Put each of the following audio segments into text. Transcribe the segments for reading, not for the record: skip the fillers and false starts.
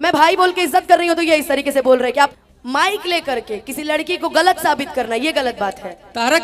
मैं भाई बोल के इज्जत कर रही हूँ तो ये इस तरीके से बोल रहे हैं कि आप माइक लेकर के किसी लड़की को गलत साबित करना, ये गलत बात है। तारा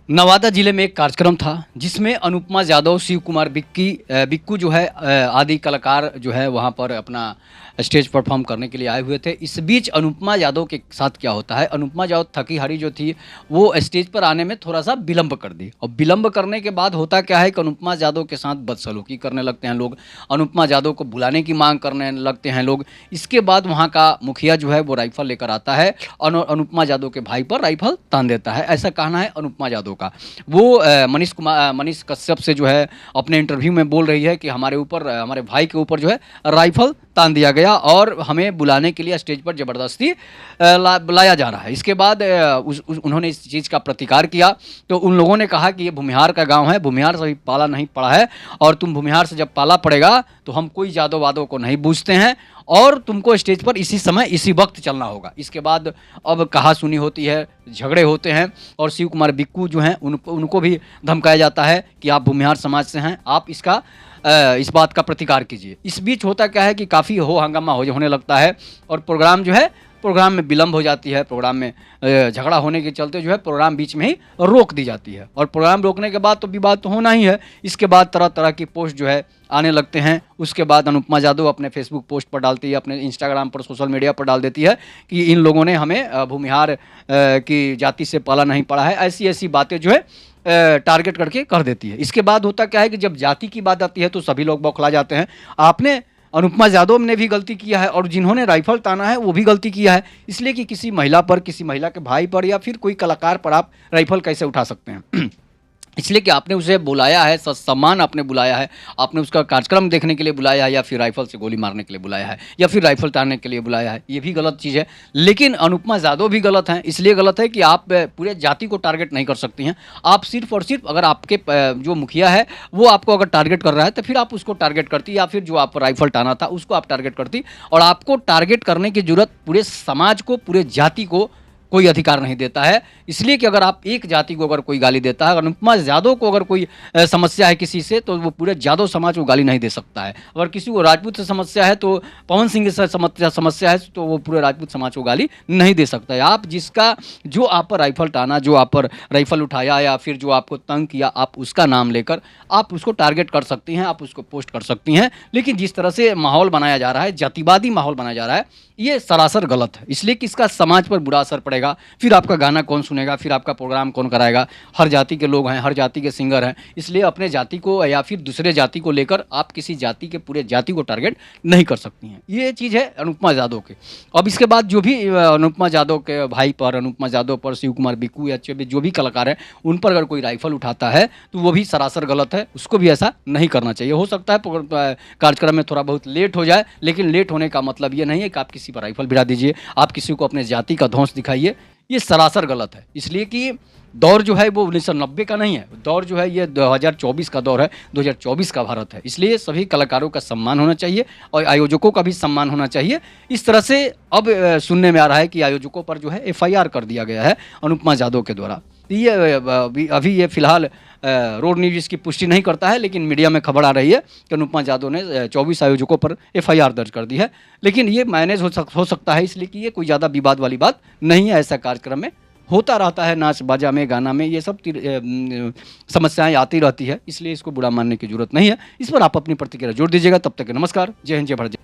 नवादा जिले में एक कार्यक्रम था जिसमें अनुपमा यादव, शिव कुमार बिक्कू जो है आदि कलाकार जो है वहाँ पर अपना स्टेज परफॉर्म करने के लिए आए हुए थे। इस बीच अनुपमा यादव के साथ क्या होता है, अनुपमा यादव थकी हारी जो थी वो स्टेज पर आने में थोड़ा सा विलंब कर दी, और विलंब करने के बाद होता क्या है कि अनुपमा यादव के साथ बदसलूकी करने लगते हैं लोग, अनुपमा यादव को बुलाने की मांग करने लगते हैं लोग। इसके बाद वहाँ का मुखिया जो है वो राइफल लेकर आता है और अनुपमा यादव के भाई पर राइफल तान देता है, ऐसा कहना है अनुपमा यादव का। वो मनीष कश्यप से जो है अपने इंटरव्यू में बोल रही है कि हमारे भाई के ऊपर जो है राइफल तान दिया गया और हमें बुलाने के लिए स्टेज पर ज़बरदस्ती बुलाया जा रहा है। इसके बाद उन्होंने इस चीज़ का प्रतिकार किया तो उन लोगों ने कहा कि ये भूमिहार का गांव है, भूमिहार से भी पाला नहीं पड़ा है, और तुम भूमिहार से जब पाला पड़ेगा तो हम कोई जादव वादों को नहीं बूझते हैं और तुमको स्टेज पर इसी समय इसी वक्त चलना होगा। इसके बाद अब कहा सुनी होती है, झगड़े होते हैं और शिव कुमार बिक्कू जो हैं उनको भी धमकाया जाता है कि आप भूमिहार समाज से हैं, आप इस बात का प्रतिकार कीजिए। इस बीच होता क्या है कि काफ़ी हो हंगामा होने लगता है और प्रोग्राम में विलंब हो जाती है। प्रोग्राम में झगड़ा होने के चलते जो है प्रोग्राम बीच में ही रोक दी जाती है, और प्रोग्राम रोकने के बाद तो विवाद तो होना ही है। इसके बाद तरह तरह की पोस्ट जो है आने लगते हैं। उसके बाद अनुपमा यादव अपने फेसबुक पोस्ट पर डालती है, अपने इंस्टाग्राम पर, सोशल मीडिया पर डाल देती है कि इन लोगों ने हमें भूमिहार की जाति से पाला नहीं पड़ा है, ऐसी ऐसी बातें जो है टारगेट करके कर देती है। इसके बाद होता क्या है कि जब जाति की बात आती है तो सभी लोग बौखला जाते हैं। अनुपमा यादव ने भी गलती किया है और जिन्होंने राइफल ताना है वो भी गलती किया है, इसलिए कि किसी महिला के भाई पर या फिर कोई कलाकार पर आप राइफल कैसे उठा सकते हैं। इसलिए कि आपने उसे बुलाया है, सम्मान आपने बुलाया है, आपने उसका कार्यक्रम देखने के लिए बुलाया है, या फिर राइफल से गोली मारने के लिए बुलाया है, या फिर राइफल तारने के लिए बुलाया है, ये भी गलत चीज़ है। लेकिन अनुपमा यादव भी गलत हैं, इसलिए गलत है कि आप पूरे जाति को टारगेट नहीं कर सकती हैं। आप सिर्फ और सिर्फ अगर आपके जो मुखिया है वो आपको अगर टारगेट कर रहा है तो फिर आप उसको टारगेट करती, या फिर जो आप राइफल टाना था उसको आप टारगेट करती। और आपको टारगेट करने की जरूरत पूरे समाज को, पूरे जाति को कोई अधिकार नहीं देता है। इसलिए कि अगर आप एक जाति को अगर कोई गाली देता है, अनुपमा यादव को अगर कोई समस्या है किसी से तो वो पूरे यादव समाज को गाली नहीं दे सकता है। अगर किसी को राजपूत से समस्या है तो पवन सिंह से समस्या है तो वो पूरे राजपूत समाज को गाली नहीं दे सकता है। आप जो आप पर राइफल टाना, जो आप पर राइफल उठाया, या फिर जो आपको तंग किया, आप उसका नाम लेकर आप उसको टारगेट कर सकती हैं, आप उसको पोस्ट कर सकती हैं। लेकिन जिस तरह से माहौल बनाया जा रहा है, जातिवादी माहौल बनाया जा रहा है, ये सरासर गलत है। इसलिए कि इसका समाज पर बुरा असर पड़ेगा। फिर आपका गाना कौन सुनेगा, फिर आपका प्रोग्राम कौन कराएगा। हर जाति के लोग हैं, हर जाति के सिंगर हैं, इसलिए अपने जाति को या फिर दूसरे जाति को लेकर आप किसी जाति के पूरे जाति को टारगेट नहीं कर सकती हैं। ये चीज़ है अनुपमा यादव के। अब इसके बाद जो भी अनुपमा यादव के भाई पर, अनुपमा यादव पर, शिव कुमार बिक्कू या जो भी कलाकार हैं उन पर अगर कोई राइफल उठाता है तो वो भी सरासर गलत है। उसको भी ऐसा नहीं करना चाहिए। हो सकता है कार्यक्रम में थोड़ा बहुत लेट हो जाए, लेकिन लेट होने का मतलब ये नहीं है कि आप किसी पर राइफल भिड़ा दीजिए, आप किसी को अपने जाति का ध्वंस दिखाइए। ये सरासर गलत है। इसलिए कि दौर जो है वो 1990 का नहीं है, दौर जो है ये 2024 का दौर है, 2024 का भारत है। इसलिए सभी कलाकारों का सम्मान होना चाहिए और आयोजकों का भी सम्मान होना चाहिए। इस तरह से अब सुनने में आ रहा है कि आयोजकों पर जो है FIR कर दिया गया है अनुपमा यादव के द्वारा। ये अभी ये फिलहाल रोड न्यूज़ इसकी पुष्टि नहीं करता है, लेकिन मीडिया में खबर आ रही है कि अनुपमा यादव ने 24 आयोजकों पर FIR दर्ज कर दी है। लेकिन ये मैनेज हो सकता है, इसलिए कि ये कोई ज़्यादा विवाद वाली बात नहीं है। ऐसा कार्यक्रम में होता रहता है, नाच बाजा में, गाना में, ये सब समस्याएं आती रहती है, इसलिए इसको बुरा मानने की जरूरत नहीं है। इस पर आप अपनी प्रतिक्रिया जोड़ दीजिएगा। तब तक नमस्कार, जय हिंद, जय भारत।